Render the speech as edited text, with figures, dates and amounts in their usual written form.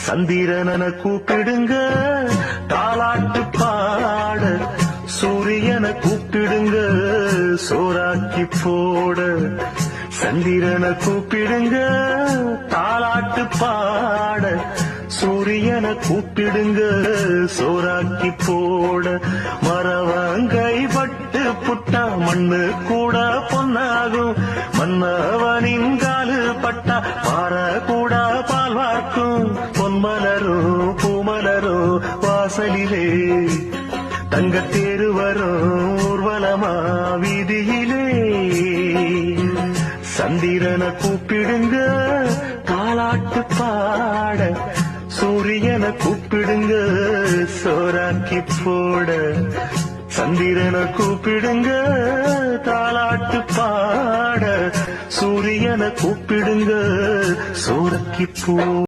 சந்திரன கூப்பிடுங்க தாலாட்டு பாட, சூரியனை கூப்பிடுங்க சோறாக்கி போட. சந்திரனை கூப்பிடுங்க தாலாட்டு பாட, சூரியனை கூப்பிடுங்க சோறாக்கி போட. மரவங்கை பட்டு புட்டா மண்ணு கூட பொன்னாகும், மன்னவனின் காலு பட்டா பாற கூட பால் வார்க்கும். பொன்மலரும் பூமலரும் வாசலிலே, தங்கத்தேரு வரும் ஊர்வலமா வீதியிலே. சந்திரனை கூப்பிடுங்க தாலாட்டு பாட, சூரியனை கூப்பிடுங்க சோறாக்கி போட. சந்திரனை கூப்பிடுங்க தாலாட்டு பாட, சூரியனை கூப்பிடுங்க சோறாக்கி போ.